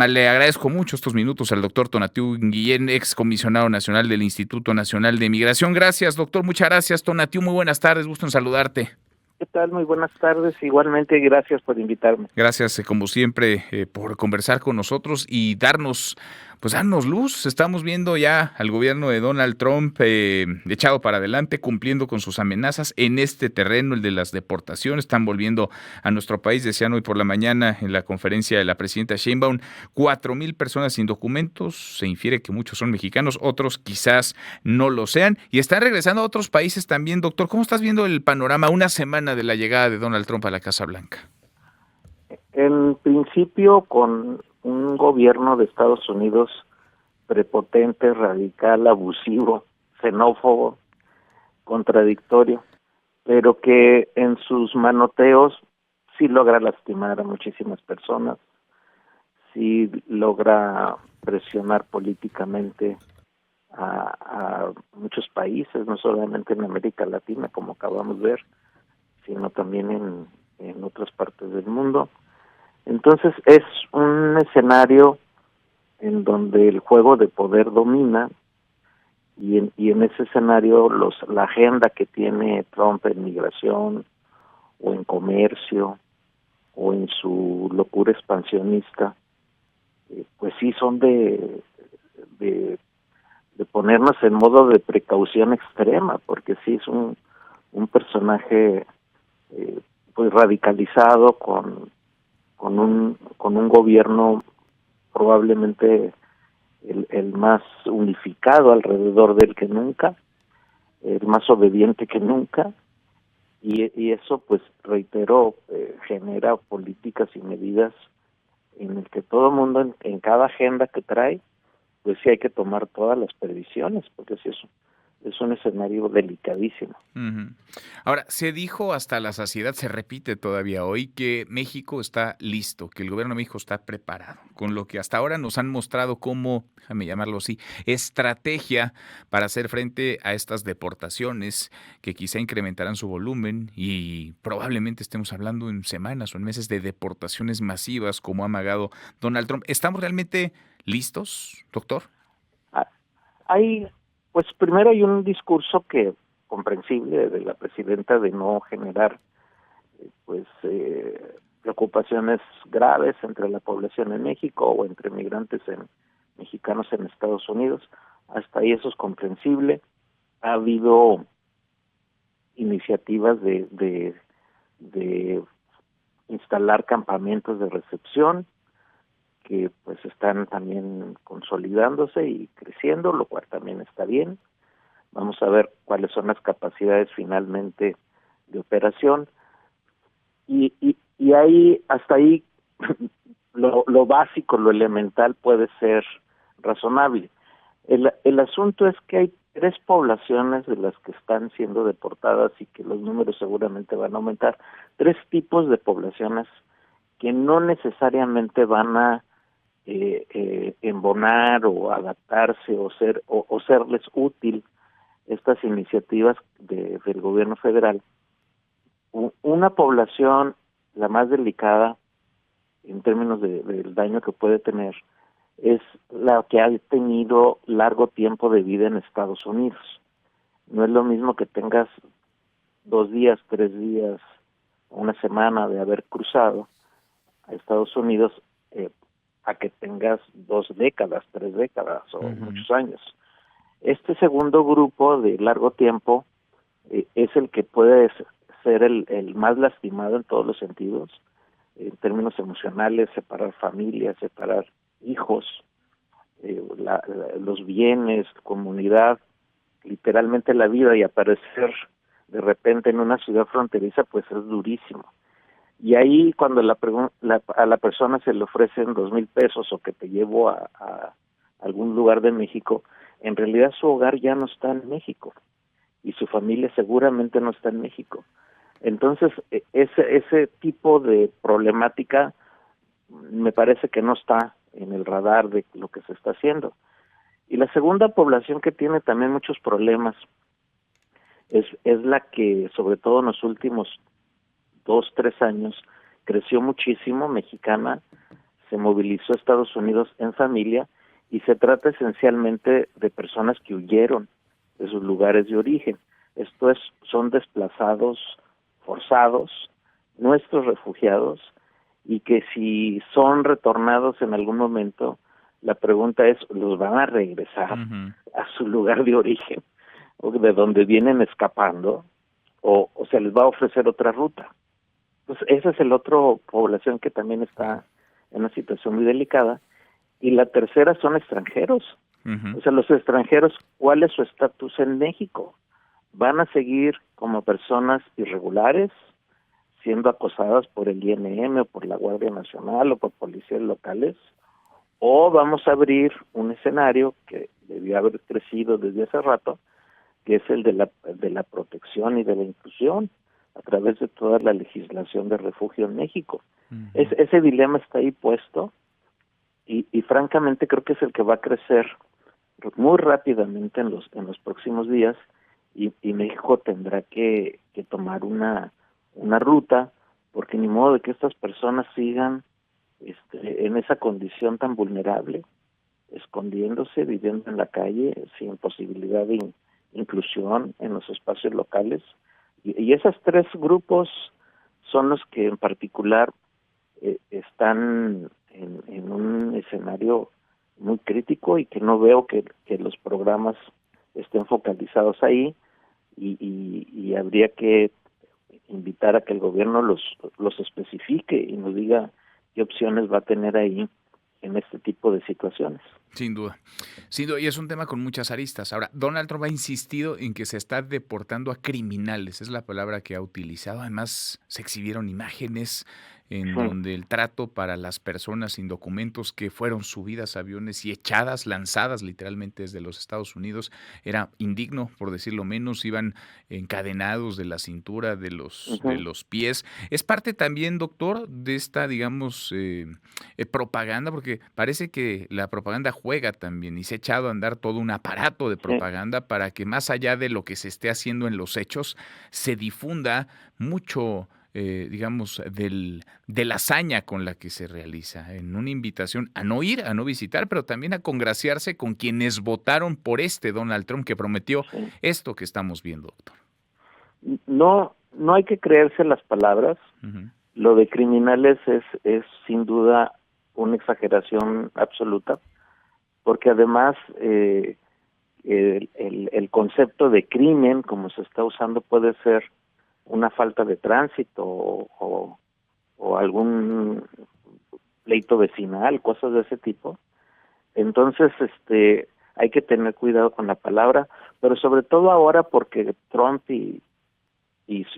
Le agradezco mucho estos minutos al doctor Tonatiuh Guillén, ex comisionado nacional del Instituto Nacional de Migración. Gracias, doctor. Muchas gracias, Tonatiuh. Muy buenas tardes. Gusto en saludarte. ¿Qué tal? Muy buenas tardes. Igualmente, gracias por invitarme. Gracias, como siempre, por conversar con nosotros y darnos luz. Estamos viendo ya al gobierno de Donald Trump echado para adelante, cumpliendo con sus amenazas en este terreno, el de las deportaciones. Están volviendo a nuestro país, decían hoy por la mañana en la conferencia de la presidenta Sheinbaum, 4,000 personas sin documentos. Se infiere que muchos son mexicanos, otros quizás no lo sean. Y están regresando a otros países también, doctor. ¿Cómo estás viendo el panorama una semana de la llegada de Donald Trump a la Casa Blanca? En principio, con un gobierno de Estados Unidos prepotente, radical, abusivo, xenófobo, contradictorio, pero que en sus manoteos sí logra lastimar a muchísimas personas, sí logra presionar políticamente a muchos países, no solamente en América Latina, como acabamos de ver, sino también en otras partes del mundo. Entonces es un escenario en donde el juego de poder domina y en ese escenario la agenda que tiene Trump en migración o en comercio o en su locura expansionista, pues sí son de ponernos en modo de precaución extrema, porque sí es un personaje pues radicalizado con un gobierno probablemente el más unificado alrededor de él que nunca, el más obediente que nunca, y eso pues reitero genera políticas y medidas en el que todo el mundo en cada agenda que trae pues sí hay que tomar todas las previsiones, porque sí es un escenario delicadísimo. Ujú. Ahora, se dijo hasta la saciedad, se repite todavía hoy, que México está listo, que el gobierno de México está preparado, con lo que hasta ahora nos han mostrado como, déjame llamarlo así, estrategia para hacer frente a estas deportaciones que quizá incrementarán su volumen y probablemente estemos hablando en semanas o en meses de deportaciones masivas como ha amagado Donald Trump. ¿Estamos realmente listos, doctor? Ah, Hay, pues primero hay un discurso que comprensible de la presidenta de no generar preocupaciones graves entre la población en México o entre migrantes mexicanos en Estados Unidos. Hasta ahí eso es comprensible. Ha habido iniciativas de instalar campamentos de recepción que pues están también consolidándose y creciendo, lo cual también está bien. Vamos a ver cuáles son las capacidades finalmente de operación. Y ahí, hasta ahí, lo básico, lo elemental puede ser razonable. El asunto es que hay 3 poblaciones de las que están siendo deportadas y que los números seguramente van a aumentar. 3 tipos de poblaciones que no necesariamente van a embonar o adaptarse o serles útil estas iniciativas del gobierno federal. Una población, la más delicada en términos del daño que puede tener, es la que ha tenido largo tiempo de vida en Estados Unidos. No es lo mismo que tengas 2 días, 3 días, una semana de haber cruzado a Estados Unidos a que tengas 2 décadas, 3 décadas o muchos años. Este segundo grupo de largo tiempo es el que puede ser el más lastimado en todos los sentidos, en términos emocionales, separar familias, separar hijos, los bienes, comunidad, literalmente la vida, y aparecer de repente en una ciudad fronteriza, pues es durísimo. Y ahí cuando a la persona se le ofrecen 2,000 pesos o que te llevo a algún lugar de México, en realidad su hogar ya no está en México y su familia seguramente no está en México. Entonces, ese tipo de problemática me parece que no está en el radar de lo que se está haciendo. Y la segunda población que tiene también muchos problemas es la que, sobre todo en los últimos 2, 3 años, creció muchísimo, mexicana, se movilizó a Estados Unidos en familia y se trata esencialmente de personas que huyeron de sus lugares de origen. Son desplazados forzados, nuestros refugiados, y que si son retornados en algún momento, la pregunta es, ¿los van a regresar a su lugar de origen, o de donde vienen escapando, o se les va a ofrecer otra ruta? Pues esa es la otra población que también está en una situación muy delicada. Y la tercera son extranjeros. O sea, los extranjeros, ¿cuál es su estatus en México? ¿Van a seguir como personas irregulares, siendo acosadas por el INM o por la Guardia Nacional o por policías locales? ¿O vamos a abrir un escenario que debió haber crecido desde hace rato, que es el de la protección y de la inclusión a través de toda la legislación de refugio en México? Ese dilema está ahí puesto y francamente creo que es el que va a crecer muy rápidamente en los próximos días, y México tendrá que tomar una ruta, porque ni modo de que estas personas sigan en esa condición tan vulnerable, escondiéndose, viviendo en la calle, sin posibilidad de inclusión en los espacios locales. Y esos tres grupos son los que en particular están en un escenario muy crítico, y que no veo que los programas estén focalizados ahí, y habría que invitar a que el gobierno los especifique y nos diga qué opciones va a tener ahí en este tipo de situaciones. Sin duda, y es un tema con muchas aristas. Ahora, Donald Trump ha insistido en que se está deportando a criminales, es la palabra que ha utilizado. Además, se exhibieron imágenes en donde el trato para las personas sin documentos que fueron subidas a aviones y lanzadas literalmente desde los Estados Unidos, era indigno, por decirlo menos. Iban encadenados de la cintura, de los pies. Es parte también, doctor, de esta, digamos, propaganda, porque parece que la propaganda juega también, y se ha echado a andar todo un aparato de propaganda para que, más allá de lo que se esté haciendo en los hechos, se difunda mucho, digamos, de la hazaña con la que se realiza, en una invitación a no ir, a no visitar, pero también a congraciarse con quienes votaron por Donald Trump, que prometió esto que estamos viendo, doctor. No hay que creerse las palabras. Lo de criminales es sin duda una exageración absoluta, porque además el concepto de crimen, como se está usando, puede ser una falta de tránsito o algún pleito vecinal, cosas de ese tipo. Entonces, hay que tener cuidado con la palabra, pero sobre todo ahora porque Trump y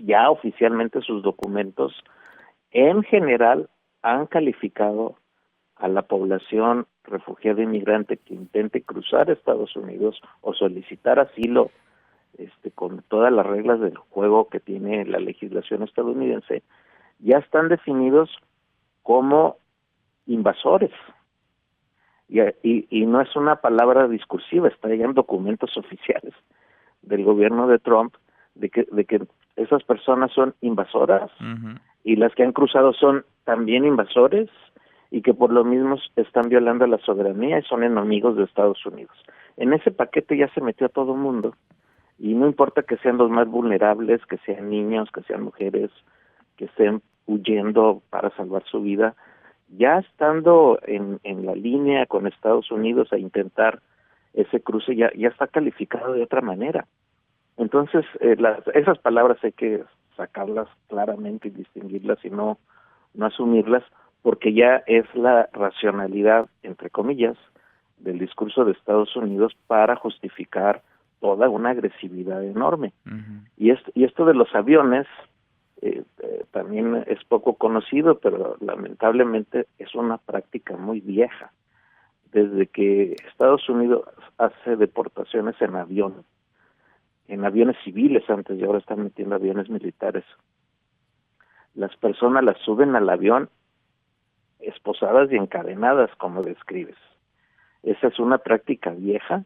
ya oficialmente sus documentos en general han calificado a la población refugiada inmigrante que intente cruzar Estados Unidos o solicitar asilo, con todas las reglas del juego que tiene la legislación estadounidense, ya están definidos como invasores. Y no es una palabra discursiva, está ya en documentos oficiales del gobierno de Trump, de que esas personas son invasoras, y las que han cruzado son también invasores, y que por lo mismo están violando la soberanía y son enemigos de Estados Unidos. En ese paquete ya se metió a todo el mundo, y no importa que sean los más vulnerables, que sean niños, que sean mujeres, que estén huyendo para salvar su vida, ya estando en la línea con Estados Unidos a intentar ese cruce, ya está calificado de otra manera. Entonces, esas palabras hay que sacarlas claramente y distinguirlas, y no asumirlas, porque ya es la racionalidad, entre comillas, del discurso de Estados Unidos para justificar toda una agresividad enorme. Y esto de los aviones también es poco conocido, pero lamentablemente es una práctica muy vieja. Desde que Estados Unidos hace deportaciones en aviones civiles antes, y ahora están metiendo aviones militares, las personas las suben al avión esposadas y encadenadas, como describes. Esa es una práctica vieja,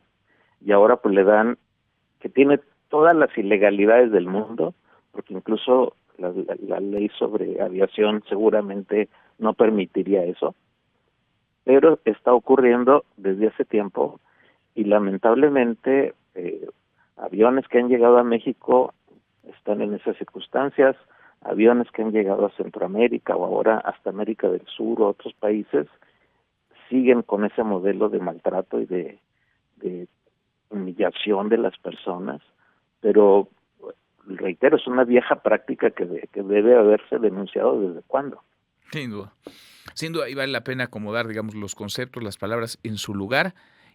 y ahora pues le dan, que tiene todas las ilegalidades del mundo, porque incluso la ley sobre aviación seguramente no permitiría eso, pero está ocurriendo desde hace tiempo y lamentablemente aviones que han llegado a México están en esas circunstancias, aviones que han llegado a Centroamérica o ahora hasta América del Sur o otros países siguen con ese modelo de maltrato y de humillación de las personas, pero reitero, es una vieja práctica que debe haberse denunciado desde cuándo. Sin duda. Sin duda, y vale la pena acomodar, digamos, los conceptos, las palabras en su lugar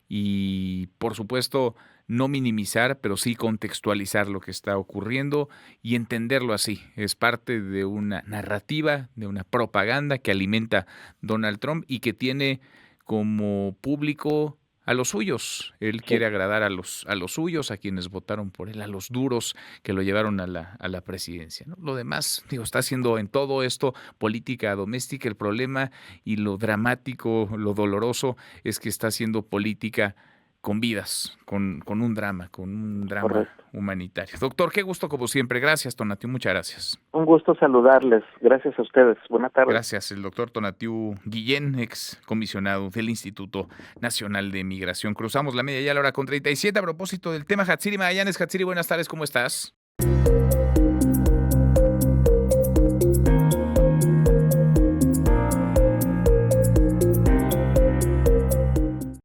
y, por supuesto, no minimizar, pero sí contextualizar lo que está ocurriendo y entenderlo así. Es parte de una narrativa, de una propaganda que alimenta Donald Trump y que tiene como público a los suyos. Él Sí, quiere agradar a los suyos, a quienes votaron por él, a los duros que lo llevaron a la presidencia, ¿no? Lo demás, digo, está haciendo en todo esto política doméstica. El problema y lo dramático, lo doloroso, es que está haciendo política con vidas, con un drama correcto. humanitario. Doctor, qué gusto como siempre. Gracias, Tonatiuh, muchas gracias. Un gusto saludarles. Gracias a ustedes. Buenas tardes. Gracias, el doctor Tonatiuh Guillén, ex comisionado del Instituto Nacional de Migración. Cruzamos la media ya a la hora con 37 a propósito del tema Hatsiri Magallanes. Hatsiri, buenas tardes, ¿cómo estás?